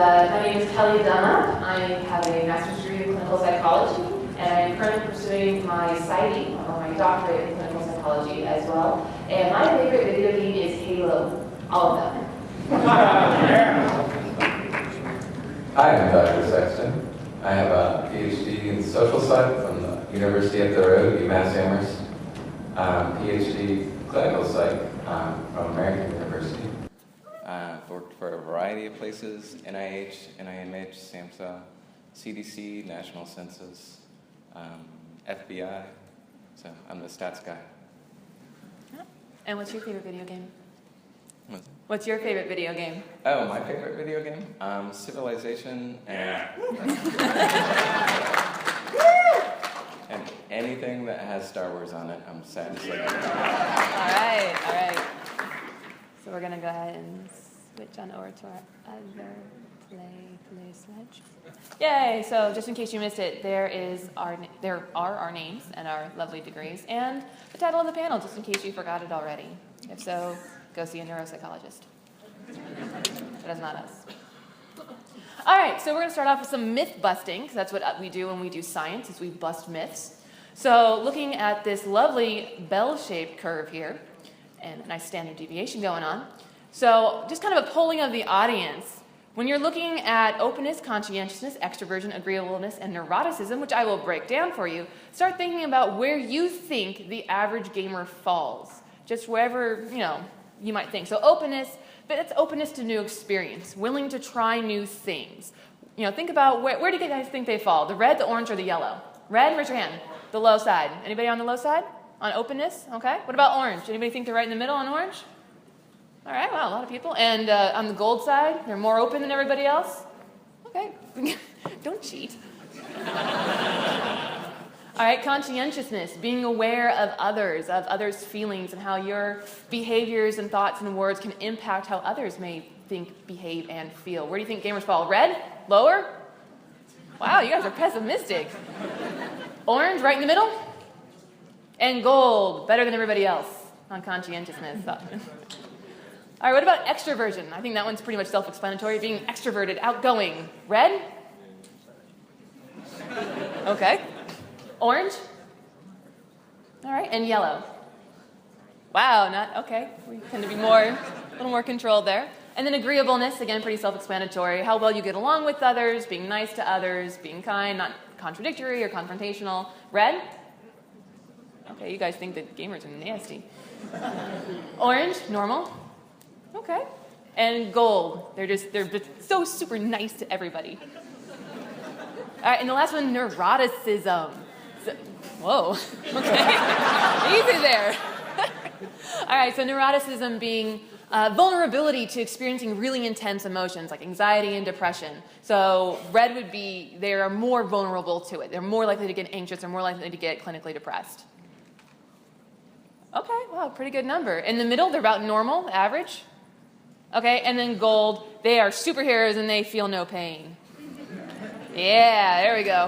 my name is Kelly Dunlap. I have a master's degree in clinical psychology, and I'm currently pursuing my PsyD, or my doctorate in clinical psychology as well. And my favorite video game is Halo, all of them. Hi, I'm Dr. Sexton. I have a PhD in social psych from the University up the road, UMass Amherst. PhD clinical psych from American University. I've worked for a variety of places: NIH, NIMH, SAMHSA, CDC, National Census, FBI. So I'm the stats guy. And what's your favorite video game? What's your favorite video game? Oh, my favorite video game? Civilization and and anything that has Star Wars on it, I'm sad to say. All right. So we're going to go ahead and switch on over to our other play sledge. Yay! So just in case you missed it, there are our names and our lovely degrees and the title of the panel, just in case you forgot it already. If so, go see a neuropsychologist. That is not us. All right, so we're going to start off with some myth busting, because that's what we do when we do science, is we bust myths. So looking at this lovely bell-shaped curve here, and a nice standard deviation going on. So just kind of a polling of the audience. When you're looking at openness, conscientiousness, extroversion, agreeableness, and neuroticism, which I will break down for you, start thinking about where you think the average gamer falls. Just wherever, you might think. So openness, but it's openness to new experience, willing to try new things. Think about where do you guys think they fall? The red, the orange, or the yellow? Red, raise your hand. The low side. Anybody on the low side? On openness? Okay. What about orange? Anybody think they're right in the middle on orange? All right, wow, a lot of people. And on the gold side, they're more open than everybody else? Okay. Don't cheat. All right, conscientiousness, being aware of others' feelings, and how your behaviors and thoughts and words can impact how others may think, behave, and feel. Where do you think gamers fall? Red? Lower? Wow, you guys are pessimistic. Orange, right in the middle? And gold, better than everybody else on conscientiousness. All right, what about extroversion? I think that one's pretty much self-explanatory. Being extroverted, outgoing. Red? Okay. Orange? All right, and yellow. Wow, okay. We tend to be a little more controlled there. And then agreeableness, again, pretty self-explanatory. How well you get along with others, being nice to others, being kind, not contradictory or confrontational. Red? Okay, you guys think that gamers are nasty. Orange, normal. Okay. And gold, they're just so super nice to everybody. All right, and the last one, neuroticism. Whoa, okay. Easy there. All right, so neuroticism being vulnerability to experiencing really intense emotions like anxiety and depression. So red would be, they are more vulnerable to it. They're more likely to get anxious. They're more likely to get clinically depressed. Okay, wow, pretty good number. In the middle, they're about normal, average. Okay, and then gold, they are superheroes and they feel no pain. Yeah, there we go.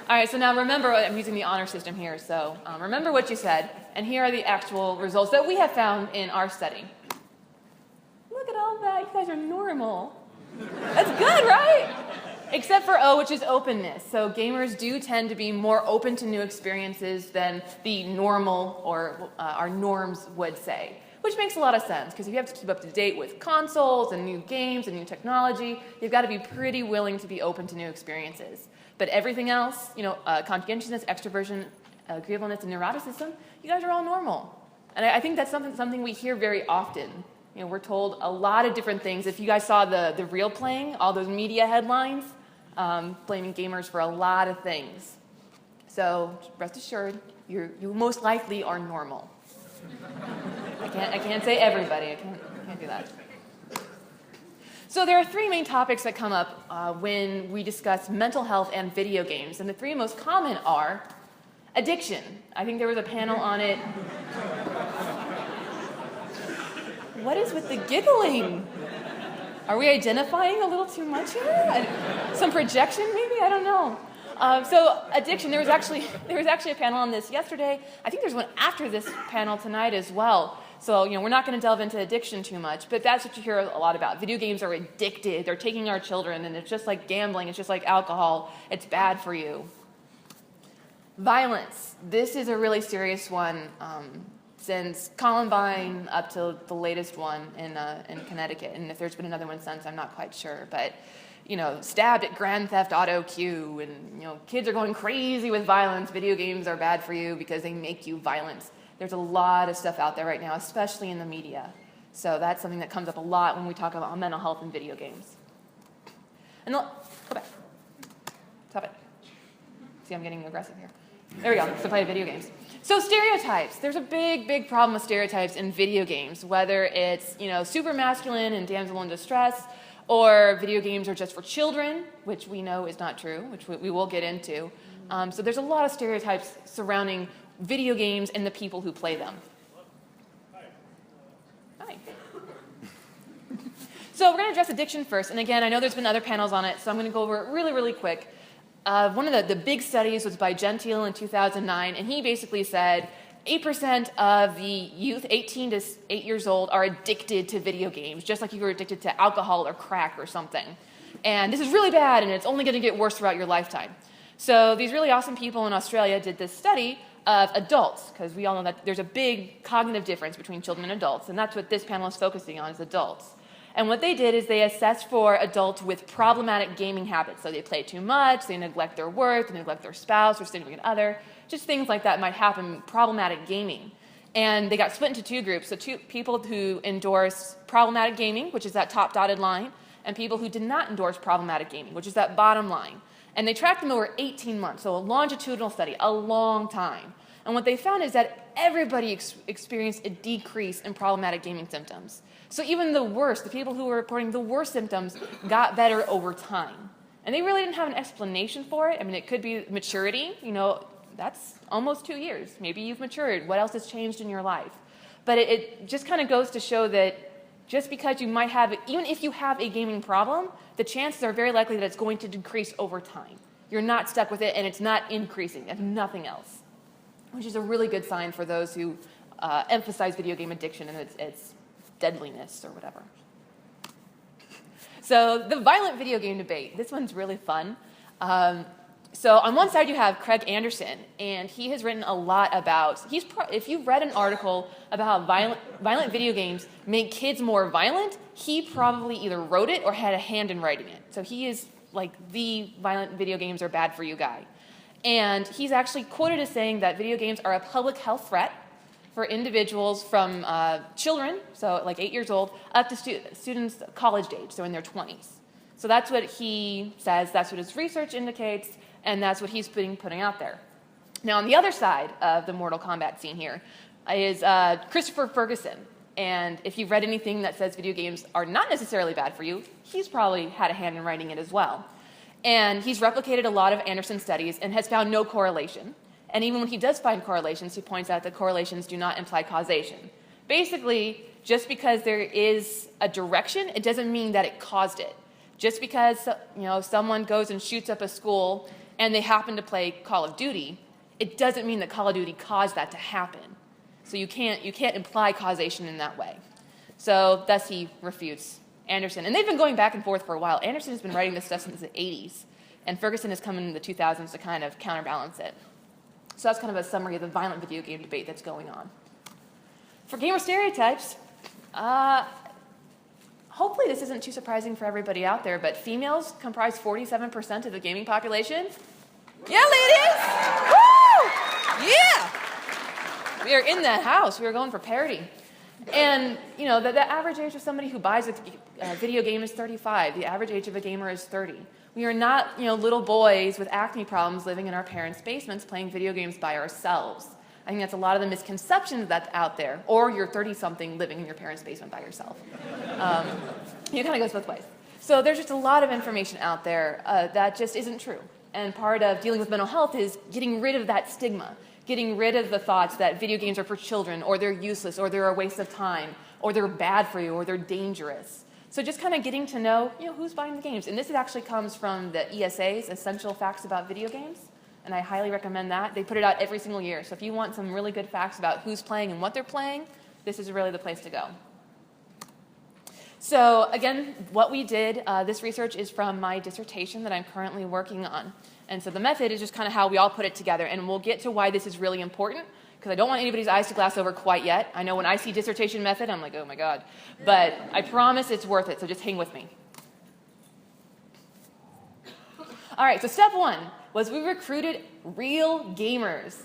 All right, so now remember, I'm using the honor system here, so remember what you said, and here are the actual results that we have found in our study. Look at all that, you guys are normal. That's good, right? Except for O, which is openness. So gamers do tend to be more open to new experiences than the normal or our norms would say, which makes a lot of sense, because if you have to keep up to date with consoles and new games and new technology, you've got to be pretty willing to be open to new experiences. But everything else, conscientiousness, extroversion, agreeableness, and neuroticism, you guys are all normal. And I think that's something we hear very often. We're told a lot of different things. If you guys saw the reel playing, all those media headlines, blaming gamers for a lot of things. So rest assured, you most likely are normal. I can't say everybody. I can't do that. So there are three main topics that come up when we discuss mental health and video games, and the three most common are addiction. I think there was a panel on it. What is with the giggling? Are we identifying a little too much here? Some projection, maybe? I don't know. So addiction, there was actually a panel on this yesterday. I think there's one after this panel tonight as well. So, we're not going to delve into addiction too much, but that's what you hear a lot about. Video games are addicted. They're taking our children, and it's just like gambling. It's just like alcohol. It's bad for you. Violence. This is a really serious one. Since Columbine up to the latest one in Connecticut, and if there's been another one since, I'm not quite sure, but stabbed at Grand Theft Auto Q, and kids are going crazy with violence. Video games are bad for you because they make you violent. There's a lot of stuff out there right now, especially in the media. So that's something that comes up a lot when we talk about mental health and video games. And go back. Stop it. See, I'm getting aggressive here. There we go. So play video games. So stereotypes. There's a big, big problem with stereotypes in video games, whether it's, super masculine and damsel in distress, or video games are just for children, which we know is not true, which we will get into. So there's a lot of stereotypes surrounding video games and the people who play them. Hi. So we're going to address addiction first. And again, I know there's been other panels on it, so I'm going to go over it really, really quick. One of the big studies was by Gentile in 2009, and he basically said 8% of the youth 18 to 8 years old are addicted to video games, just like you were addicted to alcohol or crack or something. And this is really bad, and it's only going to get worse throughout your lifetime. So these really awesome people in Australia did this study of adults, because we all know that there's a big cognitive difference between children and adults, and that's what this panel is focusing on, is adults. And what they did is they assessed for adults with problematic gaming habits. So they play too much, they neglect their work, they neglect their spouse or significant other, just things like that might happen, problematic gaming. And they got split into two groups. So two people who endorse problematic gaming, which is that top dotted line, and people who did not endorse problematic gaming, which is that bottom line. And they tracked them over 18 months, so a longitudinal study, a long time. And what they found is that everybody experienced a decrease in problematic gaming symptoms. So even the worst, the people who were reporting the worst symptoms got better over time. And they really didn't have an explanation for it. I mean, it could be maturity. That's almost 2 years. Maybe you've matured. What else has changed in your life? But it just kind of goes to show that just because you might have, even if you have a gaming problem, the chances are very likely that it's going to decrease over time. You're not stuck with it, and it's not increasing, if nothing else, which is a really good sign for those who emphasize video game addiction and its deadliness or whatever. So the violent video game debate. This one's really fun. So on one side you have Craig Anderson, and he has written a lot about, if you've read an article about how violent video games make kids more violent, he probably either wrote it or had a hand in writing it. So he is like the violent video games are bad for you guy. And he's actually quoted as saying that video games are a public health threat for individuals from children, so like 8 years old, up to students college age, so in their 20s. So that's what he says, that's what his research indicates, and that's what he's putting out there. Now, on the other side of the Mortal Kombat scene here is Christopher Ferguson. And if you've read anything that says video games are not necessarily bad for you, he's probably had a hand in writing it as well. And he's replicated a lot of Anderson studies and has found no correlation. And even when he does find correlations, he points out that correlations do not imply causation. Basically, just because there is a direction, it doesn't mean that it caused it. Just because someone goes and shoots up a school and they happen to play Call of Duty, it doesn't mean that Call of Duty caused that to happen. So you can't imply causation in that way. So thus he refutes Anderson. And they've been going back and forth for a while. Anderson has been writing this stuff since the 80s, and Ferguson has come in the 2000s to kind of counterbalance it. So that's kind of a summary of the violent video game debate that's going on. For gamer stereotypes, hopefully this isn't too surprising for everybody out there, but females comprise 47% of the gaming population. Yeah, ladies! Woo! Yeah! We are in the house. We are going for parity. And, the average age of somebody who buys a video game is 35. The average age of a gamer is 30. We are not, little boys with acne problems living in our parents' basements playing video games by ourselves. I think that's a lot of the misconceptions that's out there. Or you're 30-something living in your parents' basement by yourself. It kind of goes both ways. So there's just a lot of information out there that just isn't true. And part of dealing with mental health is getting rid of that stigma, getting rid of the thoughts that video games are for children, or they're useless, or they're a waste of time, or they're bad for you, or they're dangerous. So just kind of getting to know, who's buying the games. And this actually comes from the ESA's Essential Facts About Video Games, and I highly recommend that. They put it out every single year. So if you want some really good facts about who's playing and what they're playing, this is really the place to go. So again, what we did, this research is from my dissertation that I'm currently working on. And so the method is just kind of how we all put it together. And we'll get to why this is really important, because I don't want anybody's eyes to glass over quite yet. I know when I see dissertation method, I'm like, oh my God. But I promise it's worth it, so just hang with me. All right, so step one was we recruited real gamers.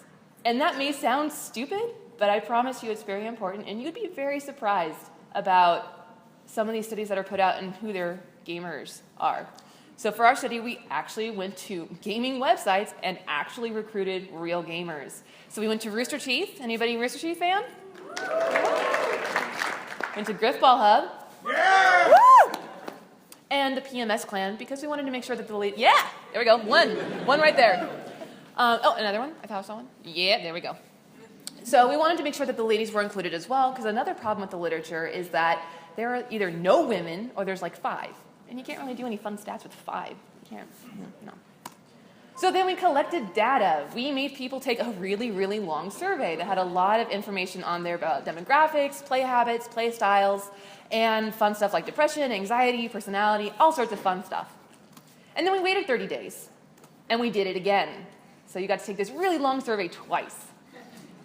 And that may sound stupid, but I promise you it's very important. And you'd be very surprised about some of these studies that are put out and who their gamers are. So for our study, we actually went to gaming websites and actually recruited real gamers. So we went to Rooster Teeth. Anybody a Rooster Teeth fan? Went to Griffball Hub. Yeah! Woo! And the PMS clan, because we wanted to make sure that the lead... Yeah! There we go. One right there. Oh, another one? I thought I saw one. Yeah, there we go. So we wanted to make sure that the ladies were included as well, because another problem with the literature is that there are either no women or there's like 5. And you can't really do any fun stats with 5. You can't, no. So then we collected data. We made people take a really, really long survey that had a lot of information on there about demographics, play habits, play styles, and fun stuff like depression, anxiety, personality, all sorts of fun stuff. And then we waited 30 days, and we did it again. So you got to take this really long survey twice.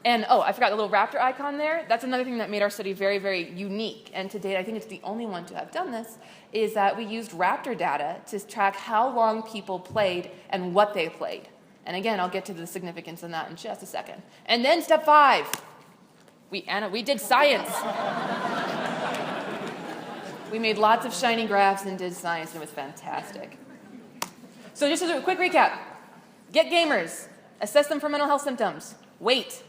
And, oh, I forgot the little raptor icon there. That's another thing that made our study very, very unique. And to date, I think it's the only one to have done this, is that we used raptor data to track how long people played and what they played. And again, I'll get to the significance in that in just a second. And then step 5, we did science. We made lots of shiny graphs and did science, and it was fantastic. So just as a quick recap, get gamers, assess them for mental health symptoms, wait.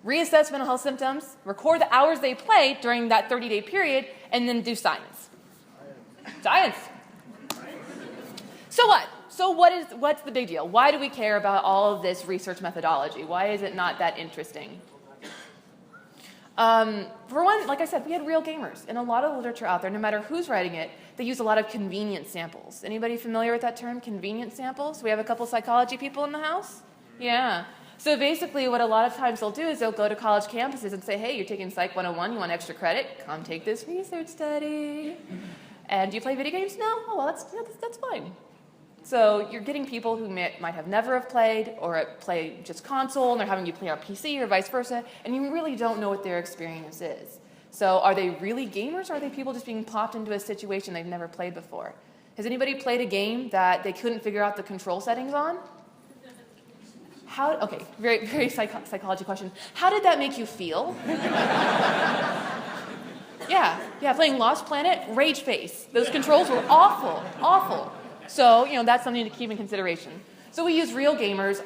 Reassess mental health symptoms, record the hours they played during that 30-day period, and then do science. Science. So what? So what's the big deal? Why do we care about all of this research methodology? Why is it not that interesting? For one, like I said, we had real gamers. And a lot of literature out there, no matter who's writing it, they use a lot of convenience samples. Anybody familiar with that term, convenience samples? We have a couple psychology people in the house? Yeah. So basically what a lot of times they'll do is they'll go to college campuses and say, hey, you're taking Psych 101, you want extra credit? Come take this research study. And do you play video games? No? Oh, well, that's fine. So you're getting people who might have never have played or play just console, and they're having you play on PC or vice versa, and you really don't know what their experience is. So are they really gamers, or are they people just being popped into a situation they've never played before? Has anybody played a game that they couldn't figure out the control settings on? Okay, very, very psychology question. How did that make you feel? Yeah, playing Lost Planet, rage face. Those controls were awful, awful. So, that's something to keep in consideration. So we used real gamers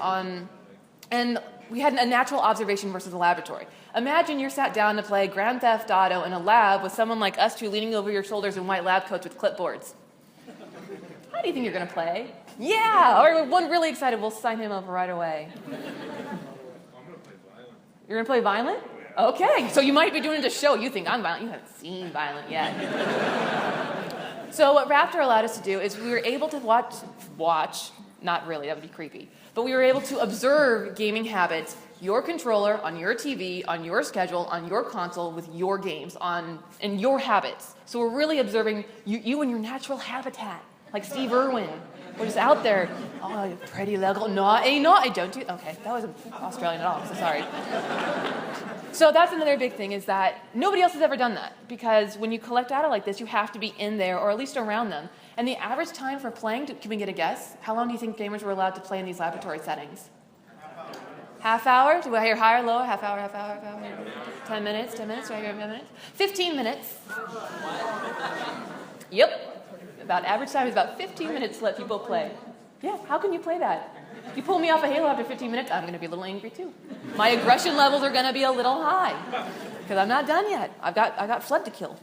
and we had a natural observation versus a laboratory. Imagine you're sat down to play Grand Theft Auto in a lab with someone like us two leaning over your shoulders in white lab coats with clipboards. How do you think you're going to play? Yeah, or one really excited, we'll sign him up right away. I'm going to play violent. You're going to play violent? Okay, so you might be doing it to show you think I'm violent. You haven't seen violent yet. So what Raptor allowed us to do is we were able to watch, not really, that would be creepy, but we were able to observe gaming habits, your controller, on your TV, on your schedule, on your console, with your games, and your habits. So we're really observing you in your natural habitat, like Steve Irwin. We're just out there. Oh, you pretty little. No, I don't do. Okay, that wasn't Australian at all. So sorry. So that's another big thing, is that nobody else has ever done that, because when you collect data like this, you have to be in there or at least around them. And the average time for playing, can we get a guess? How long do you think gamers were allowed to play in these laboratory settings? Half hour? Do I hear higher, lower? Half hour, half hour, half hour? 10 minutes? 10 minutes? Do I hear 10 minutes? 15 minutes. Yep. About average time is about 15 minutes to let people play. Yeah, how can you play that? You pull me off a Halo after 15 minutes, I'm going to be a little angry too. My aggression levels are going to be a little high because I'm not done yet. I've got flood to kill.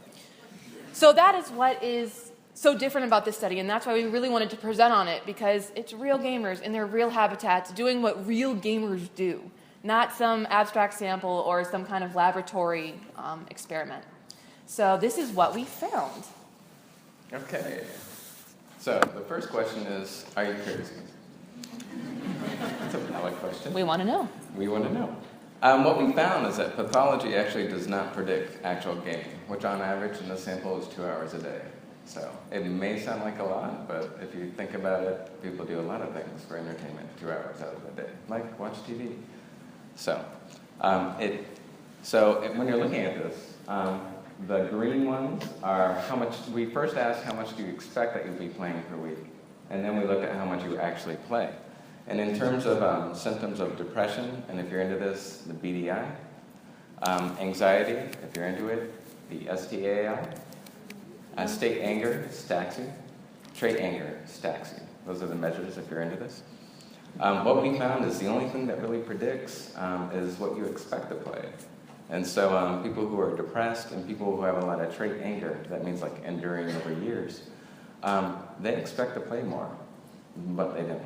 So that is what is so different about this study, and that's why we really wanted to present on it, because it's real gamers in their real habitats doing what real gamers do, not some abstract sample or some kind of laboratory experiment. So this is what we found. Okay. So the first question is, are you crazy? That's a valid question. We want to know. We want to know. What we found is that pathology actually does not predict actual gaming, which on average in the sample is 2 hours a day. So it may sound like a lot, but if you think about it, people do a lot of things for entertainment 2 hours out of the day, like watch TV. So, when you're looking at this, the green ones are how much, we first asked how much do you expect that you'll be playing per week, and then we looked at how much you actually play. And in terms of symptoms of depression, and if you're into this, the BDI, anxiety, if you're into it, the STAI, state anger, STAXI, trait anger, STAXI. Those are the measures if you're into this. What we found is the only thing that really predicts is what you expect to play. And so people who are depressed and people who have a lot of trait anger, that means like enduring over years, they expect to play more, but they don't.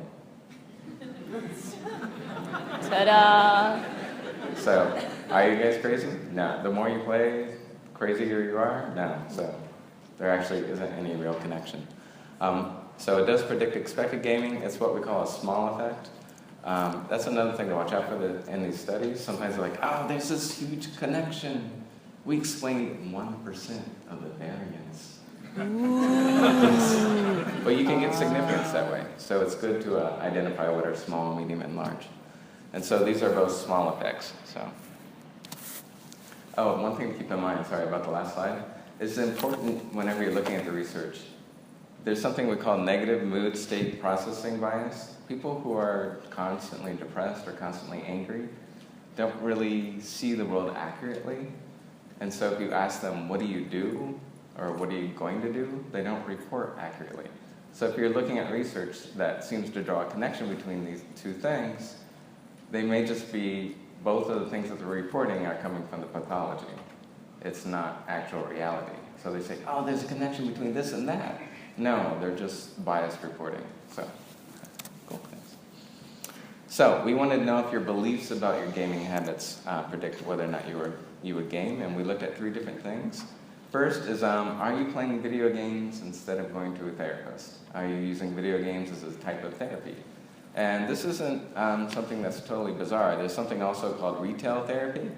Ta-da! So, are you guys crazy? No. The more you play, crazier you are? No. So, there actually isn't any real connection. So it does predict expected gaming. It's what we call a small effect. That's another thing to watch out for in these studies. Sometimes they're like, oh, there's this huge connection. We explained 1% of the variance. But you can get significance that way. So it's good to identify what are small, medium, and large. And so these are both small effects. So, one thing to keep in mind, sorry about the last slide, is important whenever you're looking at the research. There's something we call negative mood state processing bias. People who are constantly depressed or constantly angry don't really see the world accurately. And so if you ask them, what do you do? Or what are you going to do? They don't report accurately. So if you're looking at research that seems to draw a connection between these two things, they may just be, both of the things that they're reporting are coming from the pathology. It's not actual reality. So they say, oh, there's a connection between this and that. No, they're just biased reporting. So, cool, thanks. So we wanted to know if your beliefs about your gaming habits predict whether or not you would game, and we looked at 3 different things. First is, are you playing video games instead of going to a therapist? Are you using video games as a type of therapy? And this isn't something that's totally bizarre. There's something also called retail therapy,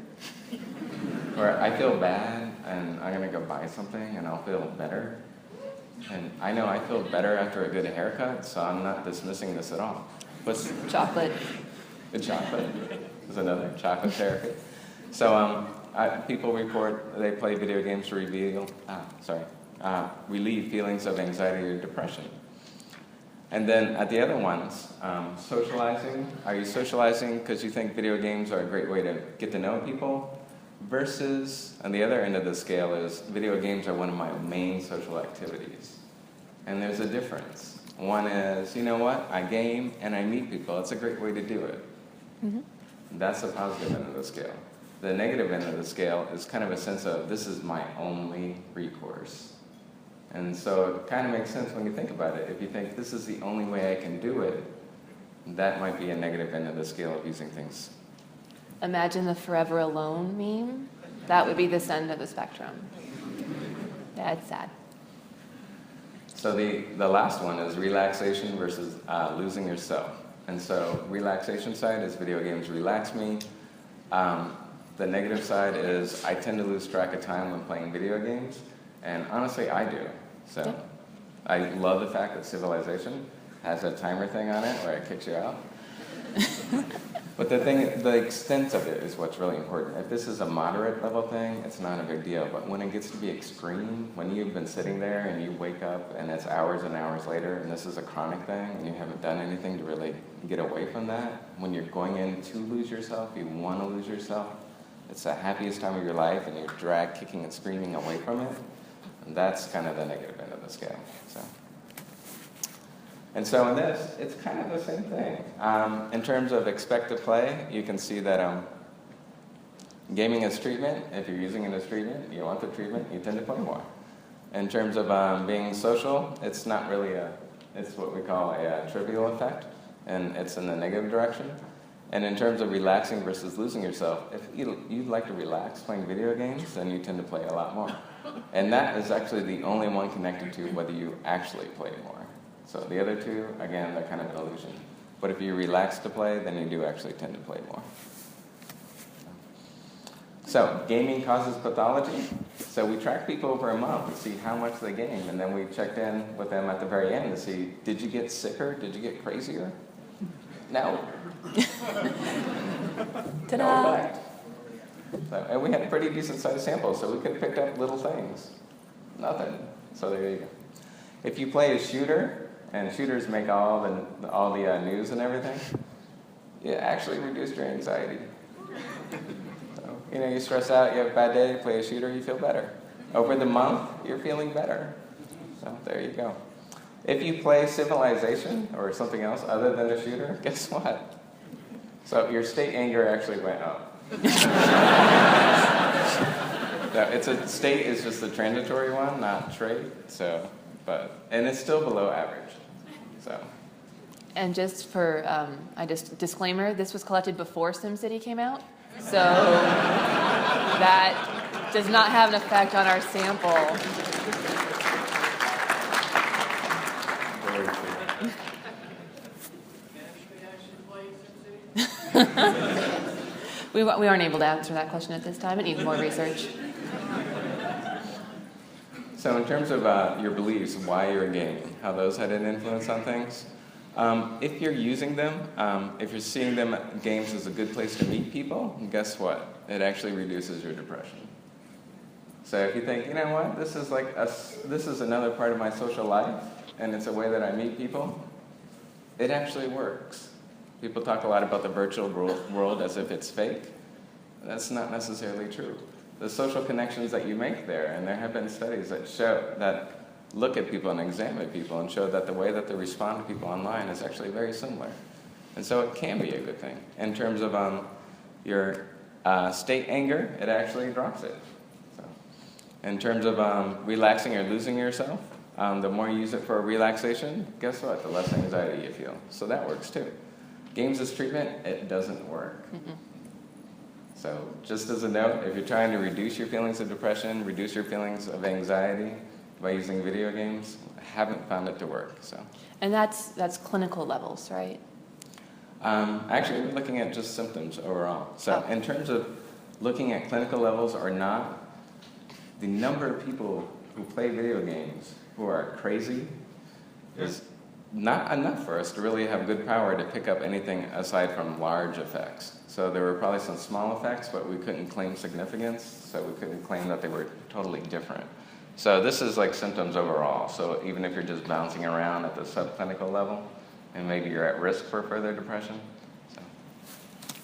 where I feel bad and I'm going to go buy something and I'll feel better. And I know I feel better after a good haircut, so I'm not dismissing this at all. What's Chocolate. the chocolate? Is another chocolate therapy. So people report they play video games to relieve feelings of anxiety or depression. And then at the other ones, socializing. Are you socializing because you think video games are a great way to get to know people? Versus, on the other end of the scale is, video games are one of my main social activities. And there's a difference. One is, you know what, I game and I meet people. It's a great way to do it. Mm-hmm. That's the positive end of the scale. The negative end of the scale is kind of a sense of, this is my only recourse. And so it kind of makes sense when you think about it. If you think, this is the only way I can do it, that might be a negative end of the scale of using things. Imagine the forever alone meme. That would be this end of the spectrum. That's sad. So the last one is relaxation versus losing yourself. And so relaxation side is video games relax me. The negative side is I tend to lose track of time when playing video games. And honestly, I do. So yeah. I love the fact that Civilization has a timer thing on it where it kicks you out. But the extent of it is what's really important. If this is a moderate level thing, it's not a big deal. But when it gets to be extreme, when you've been sitting there and you wake up and it's hours and hours later, and this is a chronic thing, and you haven't done anything to really get away from that, when you're going in to lose yourself, you want to lose yourself, it's the happiest time of your life, and you're dragged kicking and screaming away from it, and that's kind of the negative end of the scale. And so in this, it's kind of the same thing. In terms of expect to play, you can see that gaming is treatment. If you're using it as treatment, you want the treatment, you tend to play more. In terms of being social, it's not really it's what we call a trivial effect, and it's in the negative direction. And in terms of relaxing versus losing yourself, if you'd like to relax playing video games, then you tend to play a lot more. And that is actually the only one connected to whether you actually play more. So the other two, again, they're kind of an illusion. But if you relax to play, then you do actually tend to play more. So gaming causes pathology. So we tracked people over a month to see how much they game, and then we checked in with them at the very end to see, did you get sicker? Did you get crazier? No. Ta-da! No effect. So, and we had a pretty decent sized sample, so we could have picked up little things. Nothing. So there you go. If you play a shooter, and shooters make all the news and everything, it actually reduced your anxiety. So, you stress out, you have a bad day, you play a shooter, you feel better. Over the month, you're feeling better. So there you go. If you play Civilization or something else other than a shooter, guess what? So your state anger actually went up. No, state is just the transitory one, not trait. And it's still below average. So. And just for disclaimer, this was collected before SimCity came out, so that does not have an effect on our sample. We aren't able to answer that question at this time. It needs more research. So in terms of your beliefs, why you're gaming, how those had an influence on things, if you're using them, if you're seeing them games as a good place to meet people, guess what? It actually reduces your depression. So if you think, you know what, this is another part of my social life, and it's a way that I meet people, it actually works. People talk a lot about the virtual world as if it's fake. That's not necessarily true. The social connections that you make there, and there have been studies that look at people and examine people and show that the way that they respond to people online is actually very similar. And so it can be a good thing. In terms of your state anger, it actually drops it. So, in terms of relaxing or losing yourself, the more you use it for relaxation, guess what? The less anxiety you feel. So that works too. Games as treatment, it doesn't work. Mm-mm. So just as a note, if you're trying to reduce your feelings of depression, reduce your feelings of anxiety by using video games, I haven't found it to work. So. And that's clinical levels, right? Actually, we're looking at just symptoms overall. So in terms of looking at clinical levels or not, the number of people who play video games who are crazy is not enough for us to really have good power to pick up anything aside from large effects. So there were probably some small effects, but we couldn't claim significance, so we couldn't claim that they were totally different. So this is like symptoms overall. So even if you're just bouncing around at the subclinical level, and maybe you're at risk for further depression. So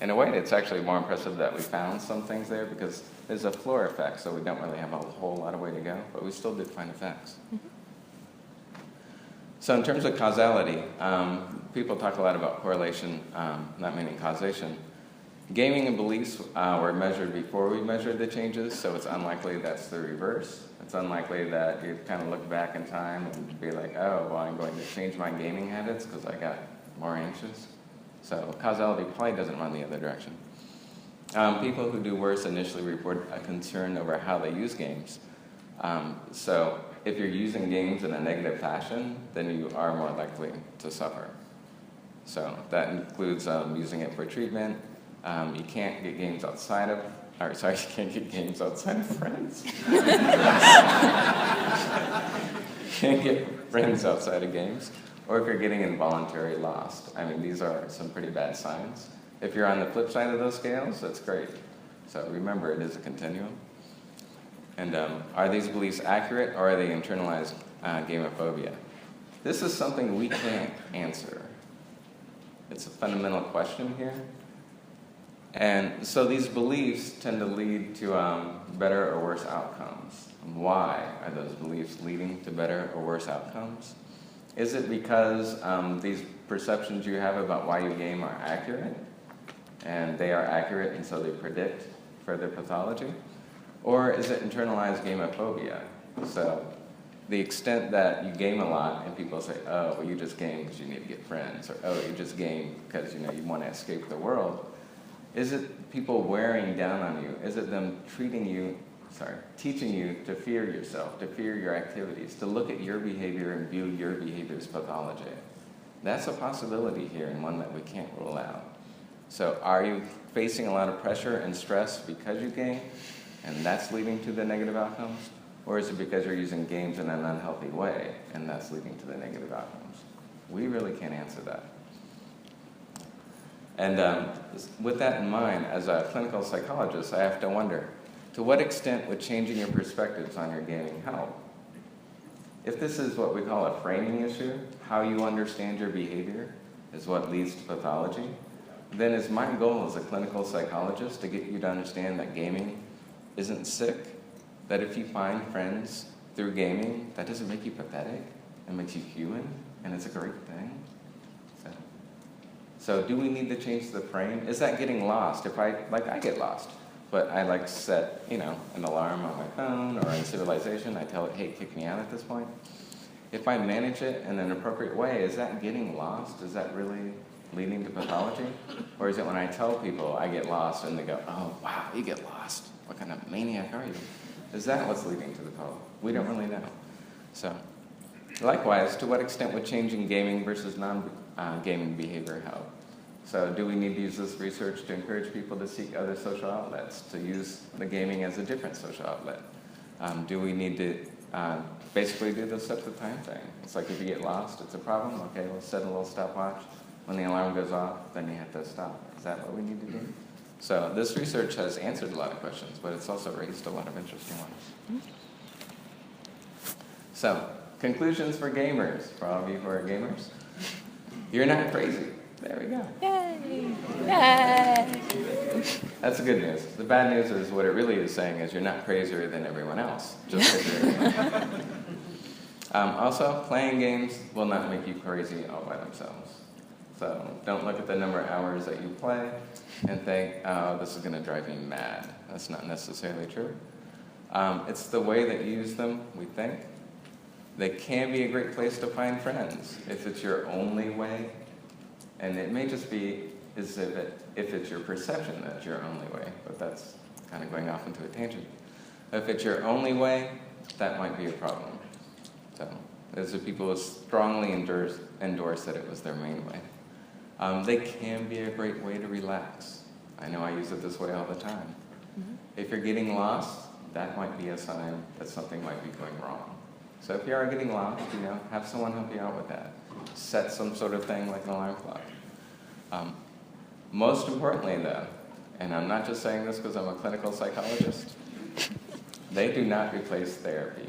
in a way, it's actually more impressive that we found some things there because there's a floor effect, so we don't really have a whole lot of way to go, but we still did find effects. Mm-hmm. So in terms of causality, people talk a lot about correlation, not meaning causation. Gaming and beliefs were measured before we measured the changes, so it's unlikely that's the reverse. It's unlikely that you kind of look back in time and be like, oh, well, I'm going to change my gaming habits because I got more anxious. So causality probably doesn't run the other direction. People who do worse initially report a concern over how they use games. So if you're using games in a negative fashion, then you are more likely to suffer. So that includes using it for treatment. You can't get games outside of, you can't get games outside of friends. You can't get friends outside of games. Or if you're getting involuntary lost. I mean, these are some pretty bad signs. If you're on the flip side of those scales, that's great. So remember, it is a continuum. And are these beliefs accurate, or are they internalized gamophobia? This is something we can't answer. It's a fundamental question here. And so these beliefs tend to lead to better or worse outcomes. Why are those beliefs leading to better or worse outcomes? Is it because these perceptions you have about why you game are accurate, and they are accurate and so they predict further pathology? Or is it internalized gamophobia? So the extent that you game a lot and people say, oh, well, you just game because you need to get friends, or oh, you just game because you want to escape the world. Is it people wearing down on you? Is it them teaching you to fear yourself, to fear your activities, to look at your behavior and view your behavior as pathology? That's a possibility here, and one that we can't rule out. So are you facing a lot of pressure and stress because you game, and that's leading to the negative outcomes? Or is it because you're using games in an unhealthy way, and that's leading to the negative outcomes? We really can't answer that. And with that in mind, as a clinical psychologist, I have to wonder, to what extent would changing your perspectives on your gaming help? If this is what we call a framing issue, how you understand your behavior is what leads to pathology, then is my goal as a clinical psychologist to get you to understand that gaming isn't sick, that if you find friends through gaming, that doesn't make you pathetic, it makes you human, and it's a great thing. So do we need to change the frame? Is that getting lost? If I get lost, but I set, an alarm on my phone or in Civilization, I tell it, hey, kick me out at this point. If I manage it in an appropriate way, is that getting lost? Is that really leading to pathology? Or is it when I tell people I get lost and they go, oh, wow, you get lost. What kind of maniac are you? Is that what's leading to the pathology? We don't really know. So, likewise, to what extent would changing gaming versus non-gaming behavior help? So do we need to use this research to encourage people to seek other social outlets, to use the gaming as a different social outlet? Do we need to basically do the set the time thing? It's like if you get lost, it's a problem. Okay, we'll set a little stopwatch. When the alarm goes off, then you have to stop. Is that what we need to do? So this research has answered a lot of questions, but it's also raised a lot of interesting ones. So, conclusions for gamers, for all of you who are gamers. You're not crazy. There we go. Yay! Yay! That's the good news. The bad news is what it really is saying is you're not crazier than everyone else. Just because you're also, playing games will not make you crazy all by themselves. So don't look at the number of hours that you play and think, oh, this is going to drive me mad. That's not necessarily true. It's the way that you use them, we think. They can be a great place to find friends if it's your only way. And it may just be if it's your perception that it's your only way, but that's kind of going off into a tangent. If it's your only way, that might be a problem. So those are people who strongly endorse that it was their main way. They can be a great way to relax. I know I use it this way all the time. Mm-hmm. If you're getting lost, that might be a sign that something might be going wrong. So if you are getting lost, have someone help you out with that. Set some sort of thing like an alarm clock. Most importantly, though, and I'm not just saying this because I'm a clinical psychologist, they do not replace therapy.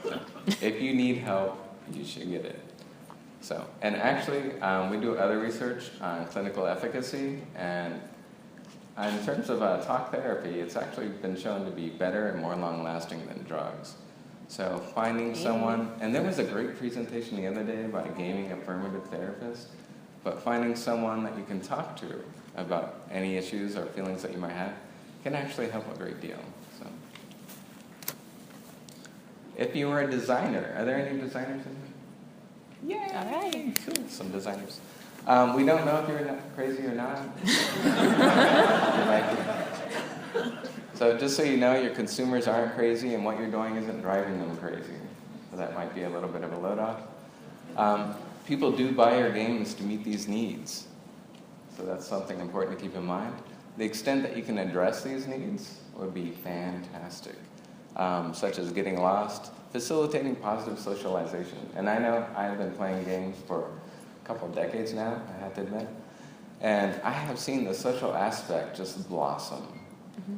So, if you need help, you should get it. So, and actually, we do other research on clinical efficacy, and in terms of talk therapy, it's actually been shown to be better and more long-lasting than drugs. So finding someone, and there was a great presentation the other day about a gaming affirmative therapist, but finding someone that you can talk to about any issues or feelings that you might have can actually help a great deal. So, if you were a designer, are there any designers in here? Yeah, all right, cool, some designers. We don't know if you're not crazy or not. You might be. So just so you know, your consumers aren't crazy, and what you're doing isn't driving them crazy. So that might be a little bit of a load off. People do buy your games to meet these needs. So that's something important to keep in mind. The extent that you can address these needs would be fantastic, such as getting lost, facilitating positive socialization. And I know I've been playing games for a couple of decades now, I have to admit, and I have seen the social aspect just blossom.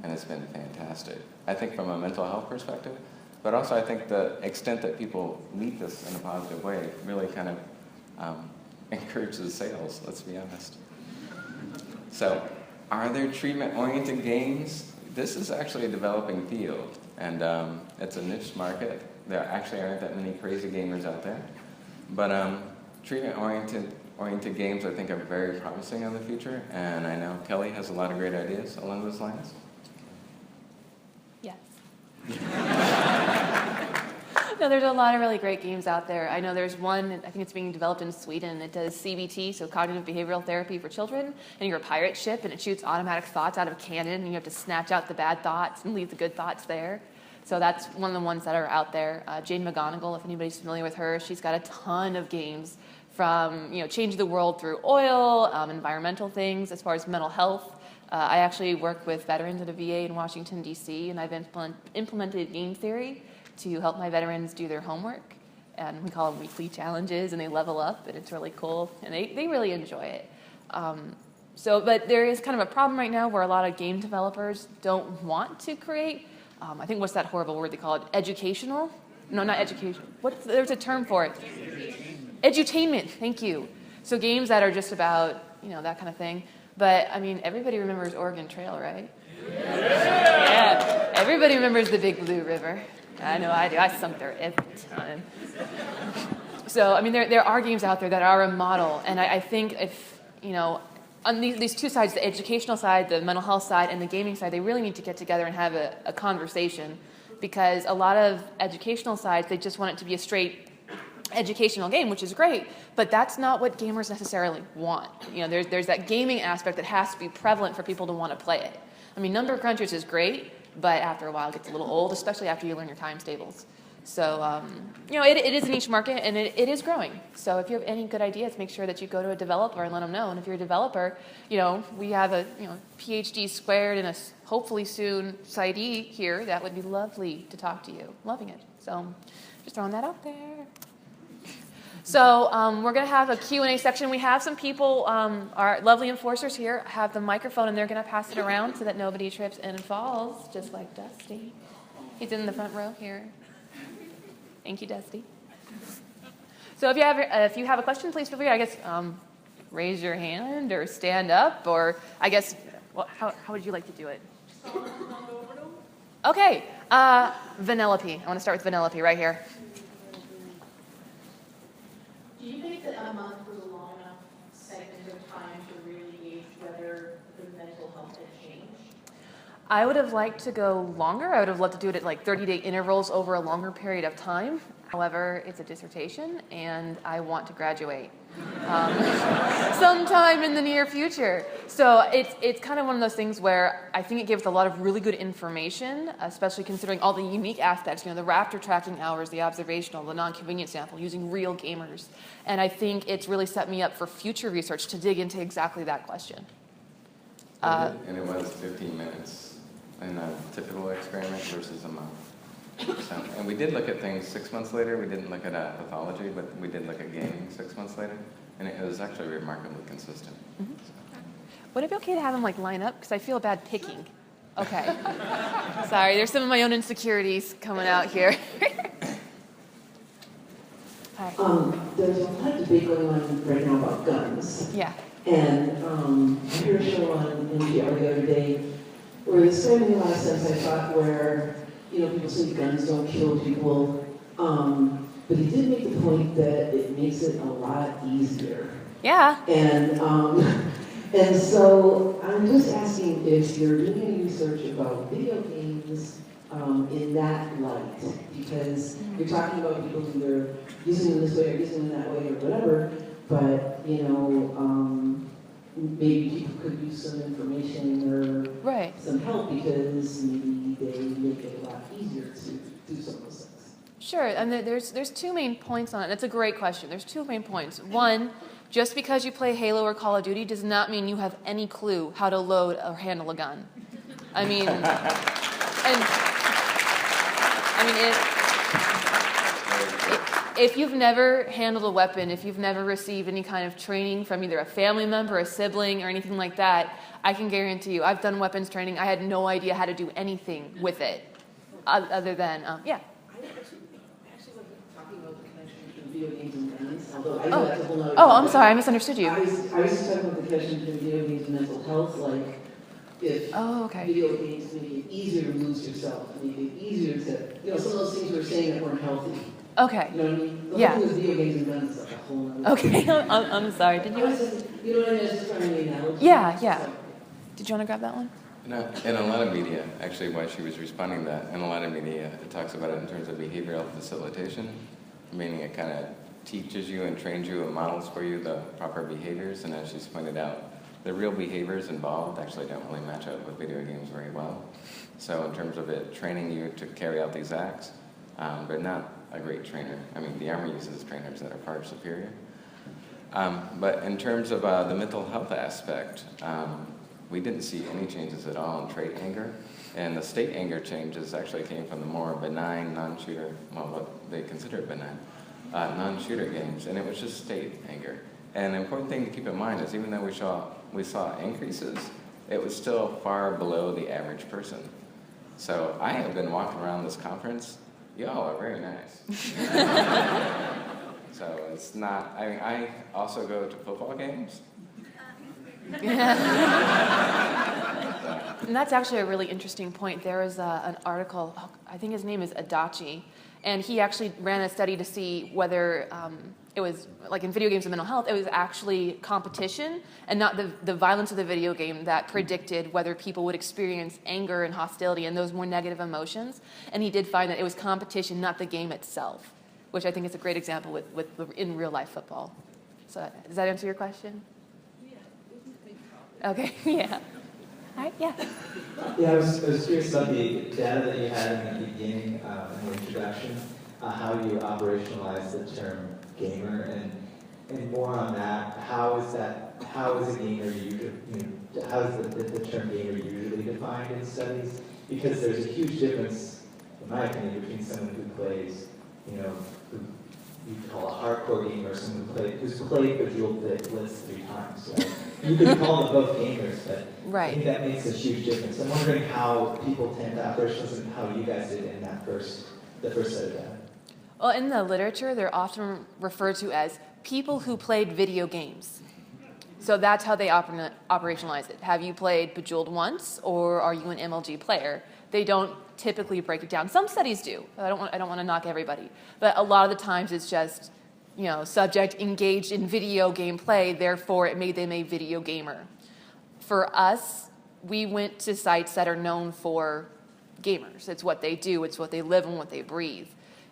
And it's been fantastic. I think from a mental health perspective, but also I think the extent that people meet this in a positive way really kind of encourages sales, let's be honest. So, are there treatment-oriented games? This is actually a developing field, and it's a niche market. There actually aren't that many crazy gamers out there. But treatment-oriented games I think are very promising in the future, and I know Kelly has a lot of great ideas along those lines. No, there's a lot of really great games out there. I know there's one, I think it's being developed in Sweden. It does CBT, so cognitive behavioral therapy for children, and you're a pirate ship, and it shoots automatic thoughts out of a cannon, and you have to snatch out the bad thoughts and leave the good thoughts there. So that's one of the ones that are out there. Jane McGonigal, if anybody's familiar with her, she's got a ton of games from changing the world through oil, environmental things, as far as mental health. I actually work with veterans at a VA in Washington, D.C., and I've implemented game theory to help my veterans do their homework. And we call them weekly challenges, and they level up, and it's really cool, and they really enjoy it. But there is kind of a problem right now where a lot of game developers don't want to create, I think, what's that horrible word they call it? Educational? No, not education. There's a term for it. Edutainment, thank you. So games that are just about, that kind of thing. But, I mean, everybody remembers Oregon Trail, right? Yeah. Everybody remembers the Big Blue River. I know I do. I sunk there every time. So, I mean, there are games out there that are a model. And I think if, on these two sides, the educational side, the mental health side, and the gaming side, they really need to get together and have a conversation. Because a lot of educational sides, they just want it to be a straight educational game, which is great, but that's not what gamers necessarily want. There's that gaming aspect that has to be prevalent for people to want to play it. I mean, number crunchers is great, but after a while it gets a little old, especially after you learn your times tables. So, it is a niche market, and it is growing. So if you have any good ideas, make sure that you go to a developer and let them know. And if you're a developer, we have a PhD squared and a hopefully soon PsyD here. That would be lovely to talk to you. Loving it. So just throwing that out there. So we're going to have a Q&A section. We have some people, our lovely enforcers here, have the microphone, and they're going to pass it around so that nobody trips and falls, just like Dusty. He's in the front row here. Thank you, Dusty. So if you have a question, please feel free, raise your hand or stand up, or how would you like to do it? Okay, Vanellope. I want to start with Vanellope right here. Do you think that a month was a long enough segment of time to really gauge whether the mental health had changed? I would have liked to go longer. I would have loved to do it at 30-day intervals over a longer period of time. However, it's a dissertation, and I want to graduate sometime in the near future. So it's kind of one of those things where I think it gives a lot of really good information, especially considering all the unique aspects, the raptor tracking hours, the observational, the non-convenient sample, using real gamers. And I think it's really set me up for future research to dig into exactly that question. And it was 15 minutes in a typical experiment versus a month. So, and we did look at things 6 months later. We didn't look at pathology, but we did look at gaming 6 months later. And it was actually remarkably consistent. Mm-hmm. So. Would it be okay to have them line up? Because I feel bad picking. Okay. Sorry, there's some of my own insecurities coming out here. Hi. There's a lot of debate going on right now about guns. Yeah. And I heard a show on NPR the other day where this guy made a lot of sense, I thought, where people say guns don't kill people, but he did make the point that it makes it a lot easier. Yeah. And so I'm just asking if you're doing any research about video games in that light, because you're talking about people either using them this way or using them that way or whatever, but maybe people could use some information or some help because maybe they make it a lot easier to do some of those things. Sure, and there's two main points on it. That's a great question. There's two main points. One, just because you play Halo or Call of Duty does not mean you have any clue how to load or handle a gun. If you've never handled a weapon, if you've never received any kind of training from either a family member, a sibling, or anything like that, I can guarantee you, I've done weapons training. I had no idea how to do anything with it, other than, yeah. I actually like talking about the connection between video games and guns, although I know that's a whole other I'm sorry, I misunderstood you. I was just talking about the connection between video games and mental health, like if video games make it easier to lose yourself, make it easier to, some of those things we were saying that weren't healthy. Okay. You know what I mean? The Yeah. whole thing with video games and guns is like a whole other Okay, I'm sorry. Did you? you know what I mean? I was just trying to make an analogy. Yeah. So. Did you want to grab that one? No, in a lot of media, actually, while she was responding to that, in a lot of media, it talks about it in terms of behavioral facilitation, meaning it kind of teaches you and trains you and models for you the proper behaviors. And as she's pointed out, the real behaviors involved actually don't really match up with video games very well. So in terms of it training you to carry out these acts, but not a great trainer. I mean, the Army uses trainers that are far superior. But in terms of the mental health aspect, we didn't see any changes at all in trait anger. And the state anger changes actually came from the more benign non-shooter, well, what they consider benign, non-shooter games, and it was just state anger. And the important thing to keep in mind is even though we saw increases, it was still far below the average person. So I have been walking around this conference, y'all are very nice. So it's not, I mean, I also go to football games. And that's actually a really interesting point. There was an article, I think his name is Adachi, and he actually ran a study to see whether it was, like in video games and mental health, it was actually competition and not the violence of the video game that predicted whether people would experience anger and hostility and those more negative emotions. And he did find that it was competition, not the game itself, which I think is a great example with in real life football. So does that answer your question? Yeah. Okay, yeah. All right, yeah. Yeah, I was curious about the data that you had in the beginning, in the introduction, how you operationalize the term gamer, and more on that, how is a gamer usually, how is the term gamer usually defined in studies? Because there's a huge difference, in my opinion, between someone who plays, who you call a hardcore gamer, or someone who's played Bejeweled Blitz 3 times. So you could call them both gamers, but right. I think that makes a huge difference. I'm wondering how people tend to operationalize and how you guys did in that the first set of data. Well, in the literature, they're often referred to as people who played video games. So that's how they operationalize it. Have you played Bejeweled once, or are you an MLG player? They don't typically break it down. Some studies do. I don't want to knock everybody, but a lot of the times it's just, subject engaged in video game play. Therefore, it made them a video gamer. For us, we went to sites that are known for gamers. It's what they do. It's what they live and what they breathe.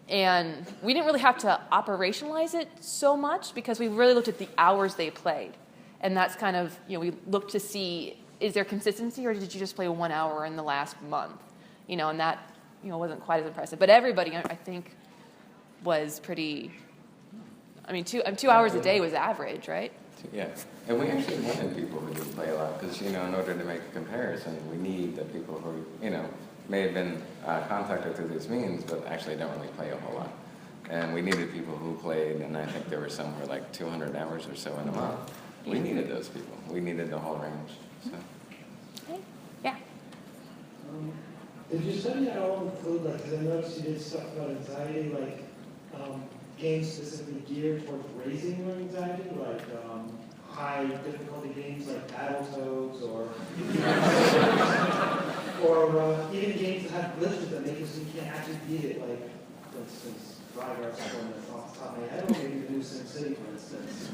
And we didn't really have to operationalize it so much because we really looked at the hours they played. And that's kind of, we looked to see, is there consistency or did you just play 1 hour in the last month? And that, wasn't quite as impressive. But everybody, I think, was pretty, 2 hours a day was average, right? Yeah, and we actually wanted people who do play a lot because, in order to make a comparison, we need the people who, may have been contacted through these means, but actually don't really play a whole lot. And we needed people who played, and I think there were some who were like 200 hours or so in a month. We needed those people. We needed the whole range. So. Okay. Yeah. Did your study at all include, because I noticed you did stuff about anxiety, games specifically geared towards raising your anxiety, high difficulty games like Battletoads or even games that have glitches that make it so you can't actually beat it, like, for instance, Driver or something that's off the top of my head, or maybe the new SimCity, for instance.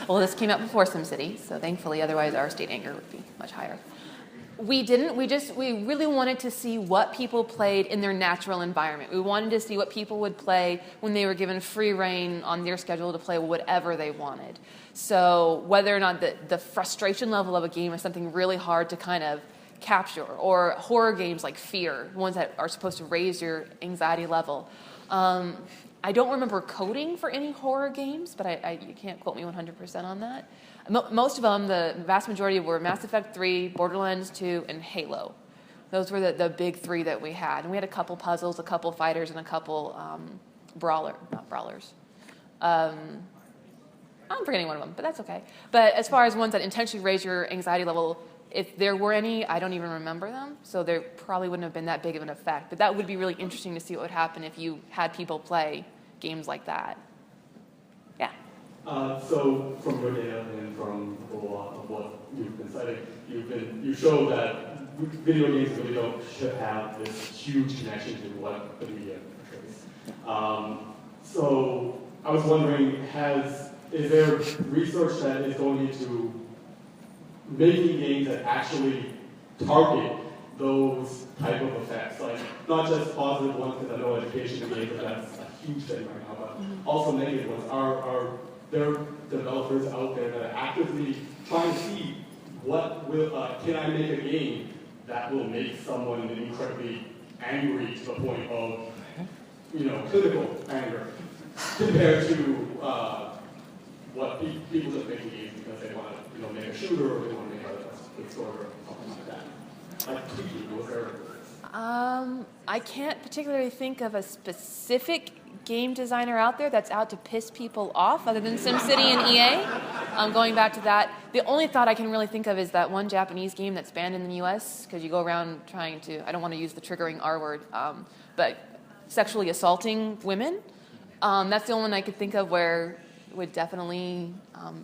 Well, this came out before SimCity, so thankfully, otherwise our state anger would be much higher. We didn't. We really wanted to see what people played in their natural environment. We wanted to see what people would play when they were given free reign on their schedule to play whatever they wanted. So whether or not the frustration level of a game is something really hard to kind of capture, or horror games like Fear, ones that are supposed to raise your anxiety level. I don't remember coding for any horror games, but you can't quote me 100% on that. Most of them, the vast majority were Mass Effect 3, Borderlands 2, and Halo. Those were the big three that we had. And we had a couple puzzles, a couple fighters, and a couple not brawlers. I'm forgetting one of them, but that's okay. But as far as ones that intentionally raise your anxiety level, if there were any, I don't even remember them, so there probably wouldn't have been that big of an effect. But that would be really interesting to see what would happen if you had people play games like that. Yeah. So from your data and from a lot of what you've been citing, you show that video games really don't should have this huge connection to what the media portrays. So I was wondering, is there research that is going into making games that actually target those type of effects, like not just positive ones, because I know education in games, that's a huge thing right now, but also negative ones. Are there developers out there that are actively trying to see what can I make a game that will make someone incredibly angry to the point of, clinical anger, compared to people just make games because they want to, make a shooter or they want to make a good story or something like that. Like tweaking, was there? I can't particularly think of a specific game designer out there that's out to piss people off other than SimCity and EA. Going back to that, the only thought I can really think of is that one Japanese game that's banned in the US because you go around trying to, I don't want to use the triggering R word, but sexually assaulting women. That's the only one I could think of where it would definitely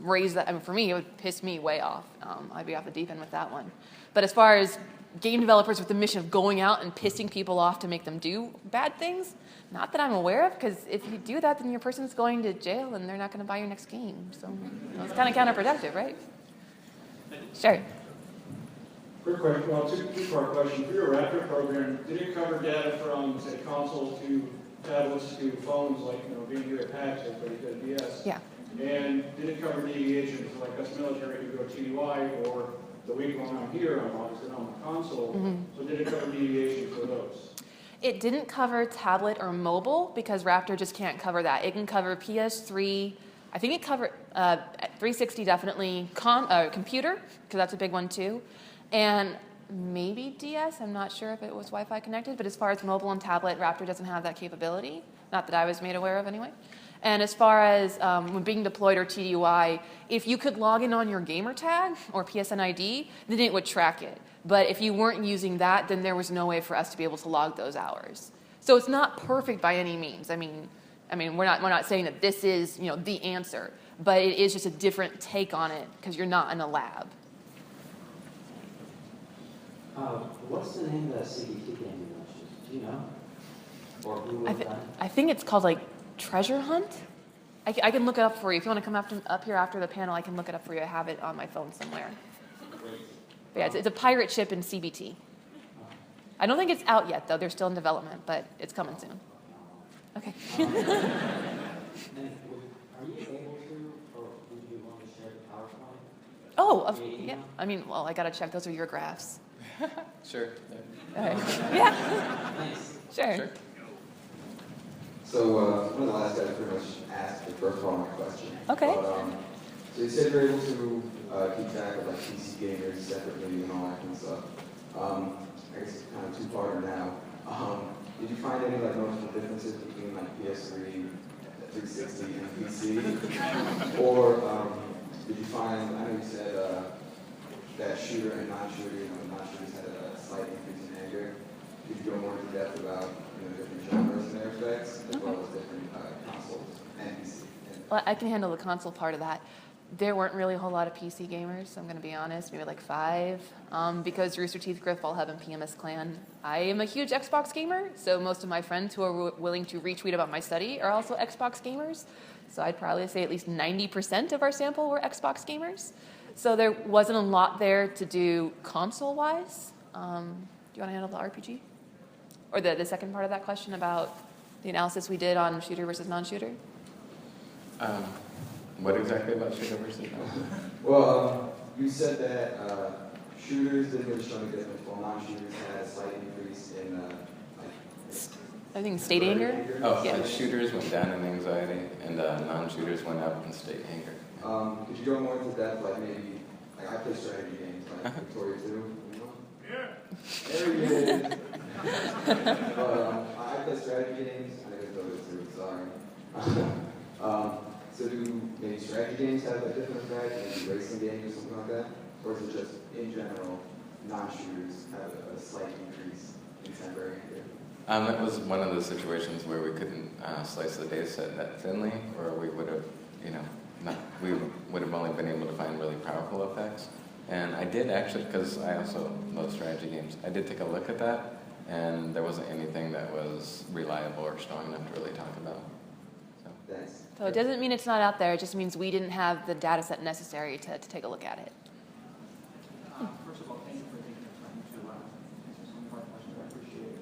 raise that. I mean, for me, it would piss me way off. I'd be off the deep end with that one. But as far as game developers with the mission of going out and pissing people off to make them do bad things, not that I'm aware of, because if you do that, then your person's going to jail and they're not going to buy your next game. So it's kind of counterproductive, right? Sure. Quick question, well, two-part question. For your Raptor program, did it cover data from, say, consoles to tablets to phones, like, being here at PAX, everybody did DS? Yeah. And did it cover deviations, like us military to go TDY, or the week when I'm here, I'm obviously on the console, so did it cover deviations for those? It didn't cover tablet or mobile because Raptor just can't cover that. It can cover PS3. I think it covered 360 definitely, computer, because that's a big one too. And maybe DS, I'm not sure if it was Wi-Fi connected, but as far as mobile and tablet, Raptor doesn't have that capability. Not that I was made aware of anyway. And as far as when being deployed or TDY, if you could log in on your gamer tag or PSN ID, then it would track it. But if you weren't using that, then there was no way for us to be able to log those hours. So it's not perfect by any means. I mean, we're not saying that this is the answer, but it is just a different take on it because you're not in a lab. What's the name of that CBT game you mentioned? Do you know? Or who was that? I think it's called Treasure Hunt. I can look it up for you. If you want to come up here after the panel, I can look it up for you. I have it on my phone somewhere. But yeah, it's a pirate ship in CBT. I don't think it's out yet, though. They're still in development, but it's coming soon. Okay. Are you able to, or would you want to share the PowerPoint? Oh, yeah. I got to check. Those are your graphs. Sure. Okay. Yeah. Thanks. Sure. So one of the last guys pretty much asked the first part of my question. Okay. But, so you said you're able to keep track of PC gamers separately and all that kind of stuff. I guess it's kind of two-parter now. Did you find any noticeable differences between PS3, 360, and PC? Or did you find? I know you said that shooter and non-shooter, non-shooters had a slight increase in anger. Did you go more into depth about different genres and their effects, as well as different consoles and PC? Well, I can handle the console part of that. There weren't really a whole lot of PC gamers, I'm going to be honest, maybe 5. Because Rooster Teeth, Griffball Hub, and PMS Clan. I am a huge Xbox gamer, so most of my friends who are willing to retweet about my study are also Xbox gamers. So I'd probably say at least 90% of our sample were Xbox gamers. So there wasn't a lot there to do console-wise. Do you want to handle the RPG? Or the second part of that question about the analysis we did on shooter versus non-shooter? What exactly about shooter versus non-shooter? Well, you said that shooters didn't really show any difference, while non-shooters had a slight increase in I think state anger? Oh, Yeah. so shooters went down in anxiety, and non-shooters went up in state anger. Could you go more into depth, maybe, I play strategy games, like Victoria 2, Yeah. There he is. But I play strategy games, I think it's Victoria 2, sorry. So do maybe strategy games have a different effect, maybe racing games or something like that? Or is it just, in general, non-shooters have a slight increase in temporary anger? It was one of those situations where we couldn't slice the data set that thinly, or we would have, we would have only been able to find really powerful effects. And I did actually, because I also love strategy games, I did take a look at that, and there wasn't anything that was reliable or strong enough to really talk about. So it doesn't mean it's not out there, it just means we didn't have the data set necessary to take a look at it. First of all, thank you for taking the time to answer some of our questions. I appreciate it.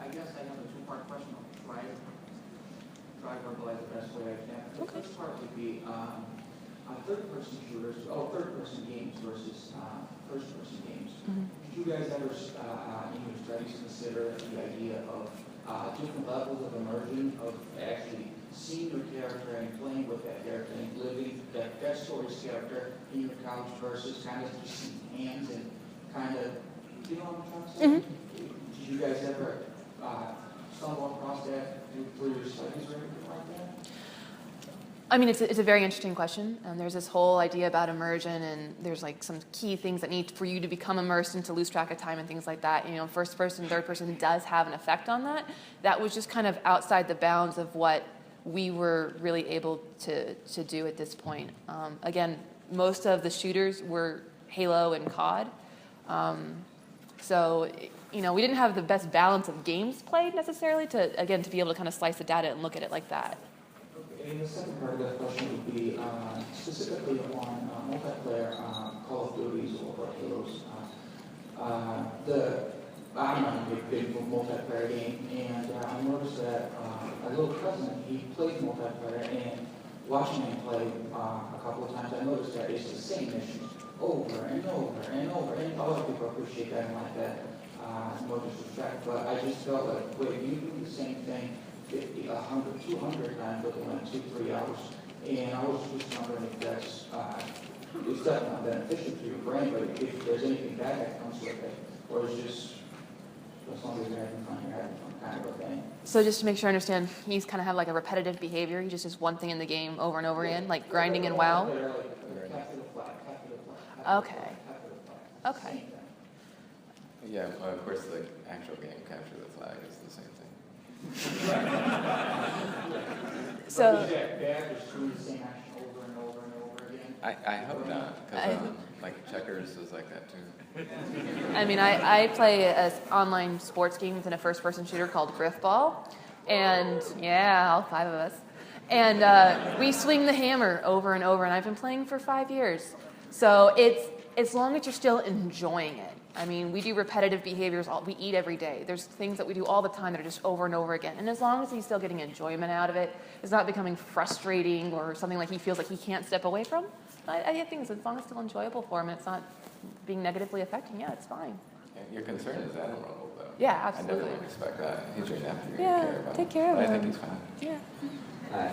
I guess I have a two-part question. I'll try to verbalize the best way I can. The first part would be third-person shooters, third-person games versus first-person games. Did you guys ever, in your studies, consider the idea of different levels of immersion, of actually seeing your character and playing with that character and living that story's character in your couch versus kind of just seeing hands and kind of, you know what I'm trying to say? Mm-hmm. Did you guys ever stumble across that through your studies or anything like that? I mean, it's a very interesting question. There's this whole idea about immersion, and there's like some key things that need for you to become immersed and to lose track of time and things like that. You know, first person, third person does have an effect on that. That was just kind of outside the bounds of what we were really able to do at this point. Again, most of the shooters were Halo and COD. So, you know, we didn't have the best balance of games played necessarily to be able to kind of slice the data and look at it like that. And the second part of that question would be specifically on multiplayer Call of Duties or Halos. I'm not a big multiplayer game, and I noticed that my little cousin, he plays multiplayer, and watching him play a couple of times, I noticed that it's the same missions over and over and over, and a lot of people appreciate that and like that, no disrespect, but I just felt like, wait, you do the same thing 50, 100, 200 times within like 2-3 hours. And I was just wondering if that's, it's definitely not beneficial to your brain, but if there's anything bad that comes with it, or it's just, as long as you're having fun, you're having fun kind of a thing. So just to make sure I understand, he's kind of have like a repetitive behavior. He just does one thing in the game over and over again, like grinding in WoW? Okay. Okay. Yeah, well, of course, the actual game capture the flag is the same thing. So, is that bad, just doing the same action over and over and over again? I hope not, because like checkers is like that too. I mean, I play an online sports game within a first-person shooter called Griffball, and yeah, all 5 of us. And we swing the hammer over and over, and I've been playing for 5 years. So it's as long as you're still enjoying it. I mean, we do repetitive behaviors. We eat every day. There's things that we do all the time that are just over and over again. And as long as he's still getting enjoyment out of it, it's not becoming frustrating or something like he feels like he can't step away from. I think as long as it's still enjoyable for him and it's not being negatively affecting, yeah, it's fine. And your concern is admirable, though. Yeah, absolutely. I definitely respect that. He's your nephew. Yeah, you care about take care of him. I think he's fine. Yeah.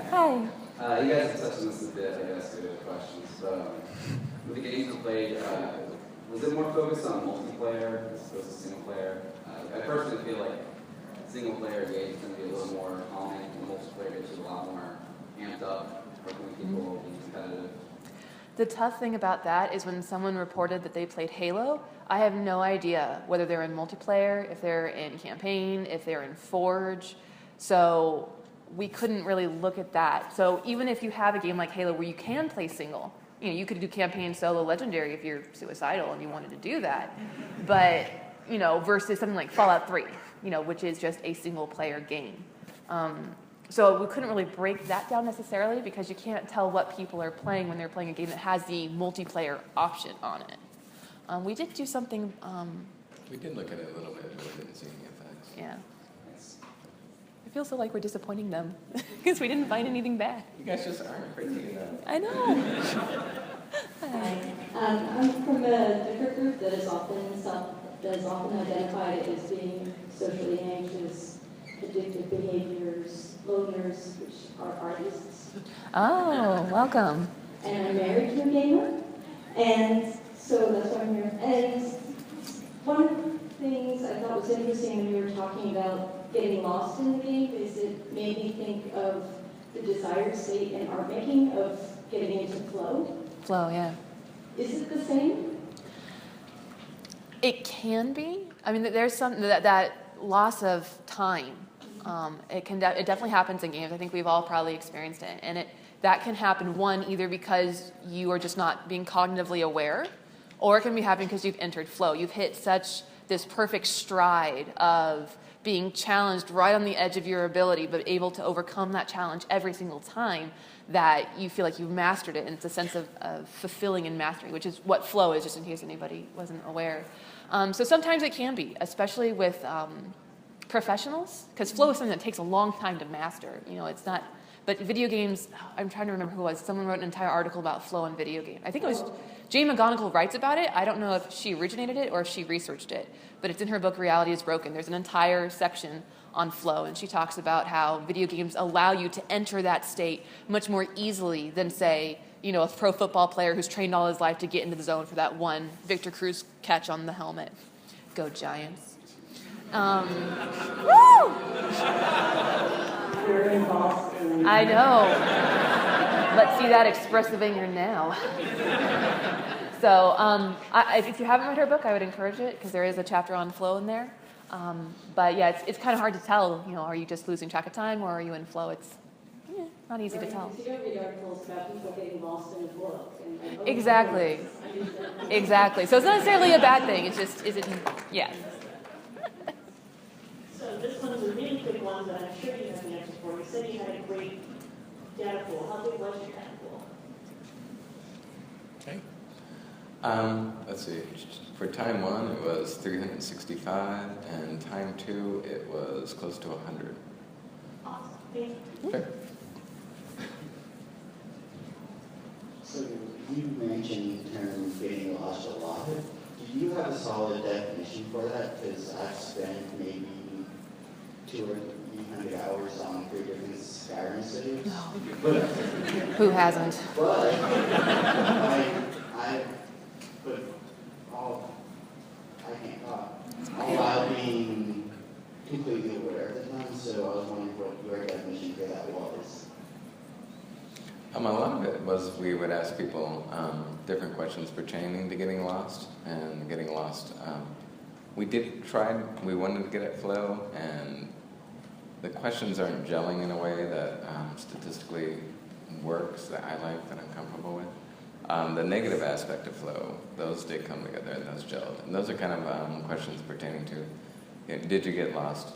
Hi. You guys have touched on this a bit, I guess, through the questions. With the games you played, was it more focused on multiplayer as opposed to single player? I personally feel like single player games can be a little more calming, and multiplayer gets you a lot more amped up, working with people, being competitive. The tough thing about that is when someone reported that they played Halo, I have no idea whether they're in multiplayer, if they're in campaign, if they're in Forge. So we couldn't really look at that. So even if you have a game like Halo where you can play single, you know, you could do campaign solo legendary if you're suicidal and you wanted to do that. But, you know, versus something like Fallout 3, you know, which is just a single player game. So we couldn't really break that down necessarily because you can't tell what people are playing when they're playing a game that has the multiplayer option on it. We did do something. We did look at it a little bit, but we didn't see any effects. Yeah. I feel so like we're disappointing them because we didn't find anything bad. You guys just aren't crazy enough. I know. Hi. I'm from a different group that is often identified as being socially anxious, addictive behaviors, loners, which are artists. Oh, welcome. And I'm married to a gamer, and so that's why I'm here. And one of the things I thought was interesting when you were talking about getting lost in the game is it made me think of the desired state in art making of getting into flow. Flow, yeah. Is it the same? It can be. I mean, there's some that loss of time. It definitely happens in games. I think we've all probably experienced it, and that can happen either because you are just not being cognitively aware, or it can be happening because you've entered flow. You've hit this perfect stride of being challenged right on the edge of your ability, but able to overcome that challenge every single time that you feel like you've mastered it. And it's a sense of fulfilling and mastery, which is what flow is, just in case anybody wasn't aware. So sometimes it can be, especially with professionals, because flow is something that takes a long time to master. You know, it's not. But video games, I'm trying to remember who it was. Someone wrote an entire article about flow in video games. I think it was Jane McGonigal writes about it. I don't know if she originated it or if she researched it, but it's in her book Reality is Broken. There's an entire section on flow, and she talks about how video games allow you to enter that state much more easily than, say, a pro football player who's trained all his life to get into the zone for that one Victor Cruz catch on the helmet. Go Giants. Woo! We're in Boston. I know. Let's see that expressive anger now. So if you haven't read her book, I would encourage it, because there is a chapter on flow in there. But yeah, it's kind of hard to tell, are you just losing track of time or are you in flow? It's not easy to tell. You don't read articles about people getting lost in a book. Exactly. Exactly. So it's not necessarily a bad thing. It's just, yeah. So this one's a really quick one that I'm sure you have the answer for. You said you had a great data pool. How big was your data pool? Okay. Let's see. For time 1, it was 365, and time 2, it was close to 100. Awesome. Thank you. Okay. So you mentioned the term getting lost a lot. Do you have a solid definition for that? Because I've spent maybe 200 or 300 hours on 3 different Skyrim cities. No. But, who hasn't? But I can't talk. All while being completely aware of the time, so I was wondering what your definition for that was. A lot of it was we would ask people different questions pertaining to getting lost and getting lost. We wanted to get at flow, and the questions aren't gelling in a way that statistically works, that I like, that I'm comfortable with. The negative aspect of flow, those did come together and those gelled. And those are kind of questions pertaining to, did you get lost?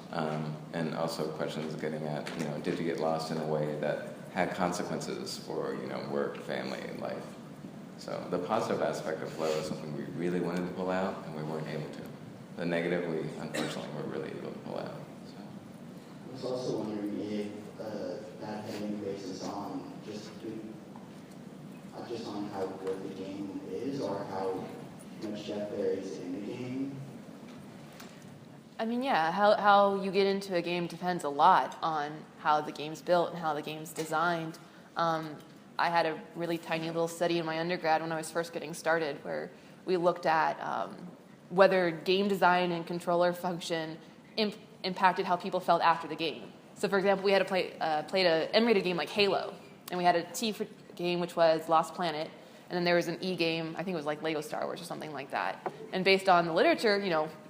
And also questions getting at, did you get lost in a way that had consequences for, work, family, and life. So the positive aspect of flow is something we really wanted to pull out, and we weren't able to. The negative, we unfortunately were really able to pull out. So. I was also wondering if that had any basis on just on how good the game is, or how much depth there is in the game. I mean, yeah, how you get into a game depends a lot on how the game's built and how the game's designed. I had a really tiny little study in my undergrad when I was first getting started where we looked at whether game design and controller function impacted how people felt after the game. So, for example, we had played an M-rated game like Halo, and we had a T for game which was Lost Planet, and then there was an E game, I think it was like Lego Star Wars or something like that. And based on the literature,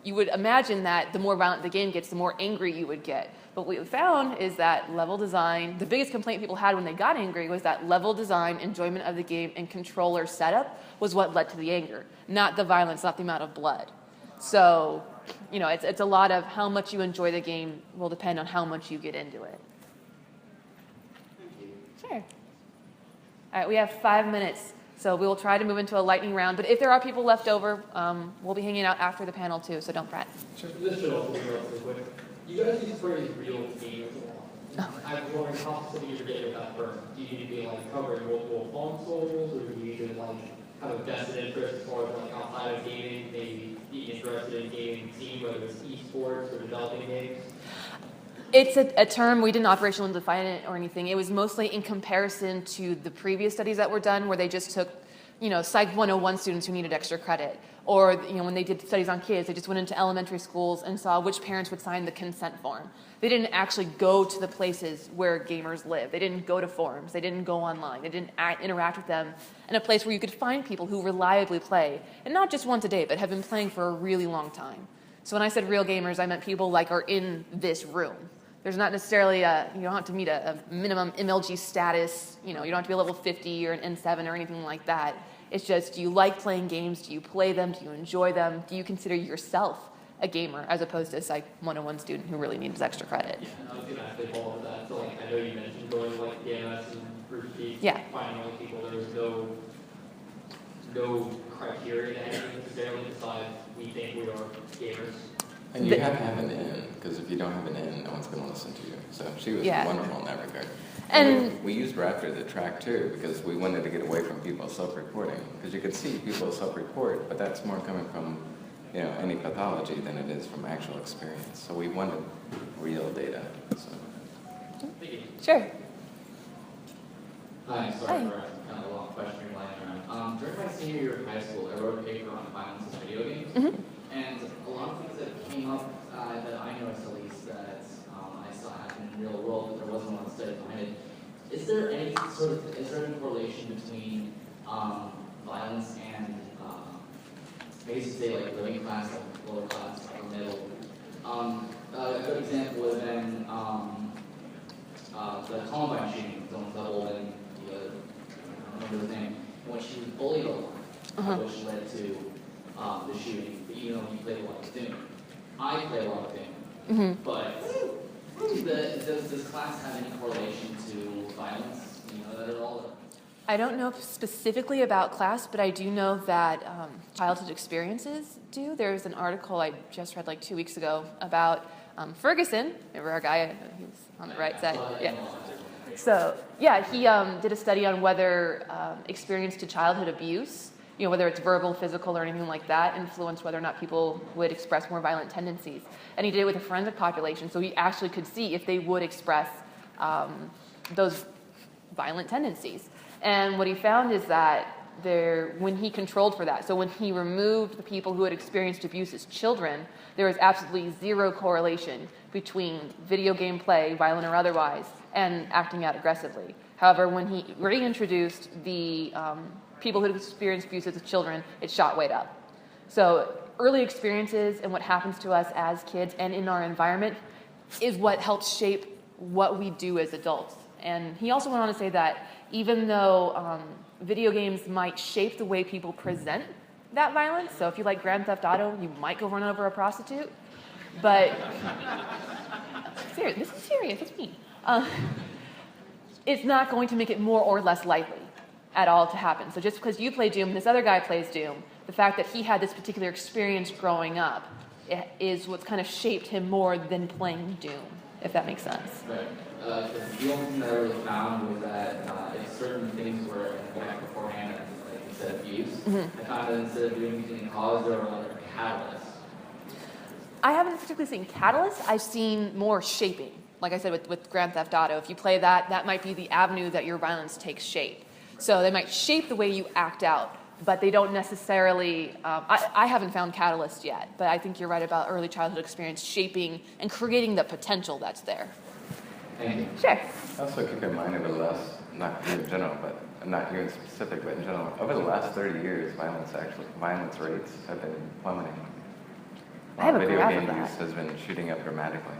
you would imagine that the more violent the game gets, the more angry you would get. But what we found is that level design, the biggest complaint people had when they got angry was that level design, enjoyment of the game, and controller setup was what led to the anger, not the violence, not the amount of blood. So, it's a lot of how much you enjoy the game will depend on how much you get into it. Sure. All right, we have 5 minutes. So we will try to move into a lightning round. But if there are people left over, we'll be hanging out after the panel too, so don't fret. Sure. This should also be relatively quick. You guys use very real games a lot. I was wondering how specific you're getting with that firm. Do you need to be covering multiple consoles, or do you need to have a vested interest as far as outside of gaming, maybe be interested in gaming team, whether it's esports or developing games? It's a term, we didn't operationally define it or anything. It was mostly in comparison to the previous studies that were done where they just took, Psych 101 students who needed extra credit. Or, when they did studies on kids, they just went into elementary schools and saw which parents would sign the consent form. They didn't actually go to the places where gamers live. They didn't go to forums. They didn't go online. They didn't interact with them in a place where you could find people who reliably play, and not just once a day, but have been playing for a really long time. So when I said real gamers, I meant people are in this room. There's not necessarily you don't have to meet a minimum MLG status, you don't have to be a level 50 or an N7 or anything like that. It's just, do you like playing games? Do you play them? Do you enjoy them? Do you consider yourself a gamer as opposed to a Psych 101 student who really needs extra credit? Yeah, and I was going to actually follow up that. So I know you mentioned going to DMS and Group P, finding people. There's no criteria to anything necessarily besides we think we are gamers. And you have to have an in, because if you don't have an in, no one's going to listen to you. So she was wonderful in that regard. And we used Raptor to track too, because we wanted to get away from people self-reporting. Because you could see people self-report, but that's more coming from, any pathology than it is from actual experience. So we wanted real data. So. Sure. Hi, sorry for asking kind of a long question you're laying around. During my senior year of high school, I wrote a paper on violence in video games. And a lot of things that came up that I noticed at least that I saw happen in the real world, but there wasn't a lot of study behind it. Is there any correlation between violence and basically say like living class, like lower class, or middle? A good example would have been the Columbine shooting, someone's double, and I don't remember his name, in which he was bullied a lot, which led to the shooting, even though he played a lot of Doom. I play a lot of Doom, but does this class have any correlation to violence? You know that at all? I don't know specifically about class, but I do know that childhood experiences do. There's an article I just read like 2 weeks ago about Ferguson. Remember our guy? He was on the right side. Yeah. So yeah, he did a study on whether experience to childhood abuse, whether it's verbal, physical, or anything like that, influenced whether or not people would express more violent tendencies. And he did it with a forensic population, so he actually could see if they would express those violent tendencies. And what he found is that when he controlled for that, so when he removed the people who had experienced abuse as children, there was absolutely zero correlation between video game play, violent or otherwise, and acting out aggressively. However, when he reintroduced the people who had experienced abuse as children, it shot way up. So early experiences and what happens to us as kids and in our environment is what helps shape what we do as adults. And he also went on to say that even though video games might shape the way people present that violence, so if you like Grand Theft Auto, you might go run over a prostitute, but serious, this is serious, it's me. It's not going to make it more or less likely at all to happen. So just because you play Doom and this other guy plays Doom, the fact that he had this particular experience growing up is what's kind of shaped him more than playing Doom, if that makes sense. Right. The only thing that I really found was that if certain things were in effect beforehand, like instead of abuse, I found that instead of doing anything cause, there were other catalysts. I haven't particularly seen catalysts. I've seen more shaping. Like I said with Grand Theft Auto, if you play that, that might be the avenue that your violence takes shape. So they might shape the way you act out, but they don't necessarily, I haven't found catalysts yet, but I think you're right about early childhood experience shaping and creating the potential that's there. Thank you. Sure. Also keep in mind over the last, not here in general, but not here in specific, but in general, over the last 30 years, violence rates have been plummeting. I have a video graph game of that. use has been shooting up dramatically.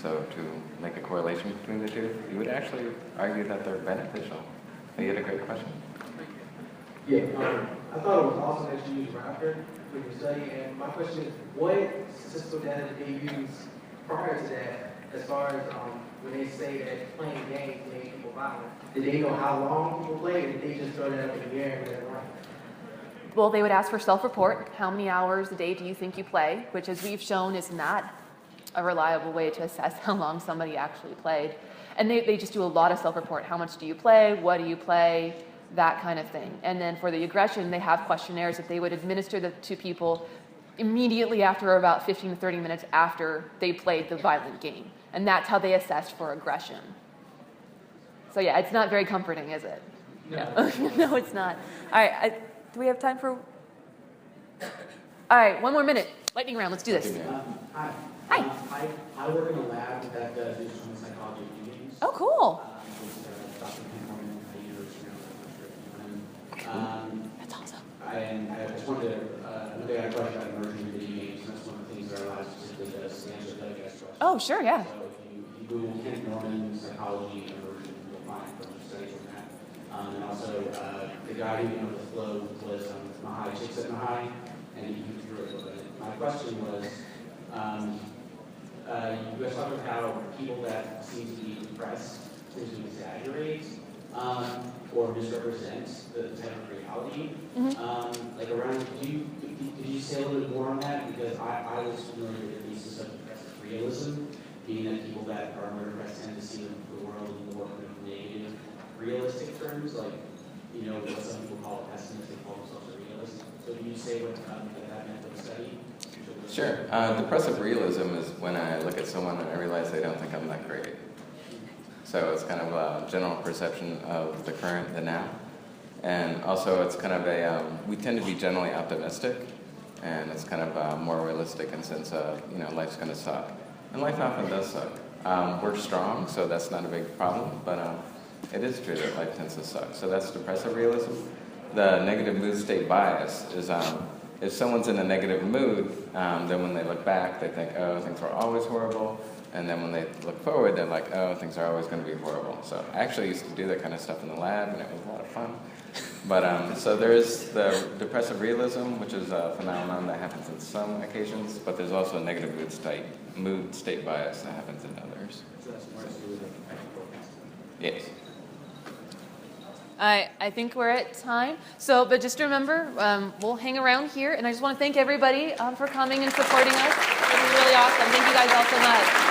So to make a correlation between the two, you would actually argue that they're beneficial. You had a great question. Yeah, I thought it was awesome that you used Raptor for your study, and my question is, what statistical data did they use prior to that, as far as when they say that playing games made people violent? Did they know how long people played, or did they just throw that up in the air and let it run? Well, they would ask for self-report. How many hours a day do you think you play? Which, as we've shown, is not a reliable way to assess how long somebody actually played. And they just do a lot of self-report. How much do you play? What do you play? That kind of thing. And then for the aggression, they have questionnaires that they would administer to people immediately after about 15 to 30 minutes after they played the violent game. And that's how they assessed for aggression. So yeah, it's not very comforting, is it? No, no it's not. All right, do we have time for... All right, one more minute. Lightning round, let's do this. Hi. Hi. I work in a lab that does human psychology of video games. Oh, cool. That's awesome. I just wanted to, one day I had a question about immersion in video games, and that's one of the things that our lab specifically does, to answer the question. Oh, sure, yeah. So if you Google Kent Norman psychology immersion, you'll find from studies on that. And also, the guy who came up with the flow was Mahai, Chicks at Mahai, and he drew it a little bit. My question was, you guys talked about how people that seem to be depressed seem to exaggerate or misrepresent the type of reality. Like around, did you say a little bit more on that? Because I was familiar with the thesis of depressive realism, being that people that are more depressed tend to see the world in more negative, realistic terms. Like, you know, what some people call a pessimist, they call themselves a realist. So can you say what that meant for the study? Sure. Depressive realism is when I look at someone and I realize they don't think I'm that great. So it's kind of a general perception of the current, the now. And also it's kind of we tend to be generally optimistic, and it's kind of more realistic in the sense of, you know, life's going to suck. And life often does suck. We're strong, so that's not a big problem, but it is true that life tends to suck. So that's depressive realism. The negative mood state bias is if someone's in a negative mood, then when they look back, they think, oh, things were always horrible. And then when they look forward, they're like, oh, things are always going to be horrible. So I actually used to do that kind of stuff in the lab, and it was a lot of fun. But so there's the depressive realism, which is a phenomenon that happens in some occasions, but there's also a negative mood state bias that happens in others. So that's more to do with affective forecasting. Yes. I think we're at time. So, but just remember, we'll hang around here, and I just want to thank everybody for coming and supporting us. It was really awesome. Thank you guys all so much.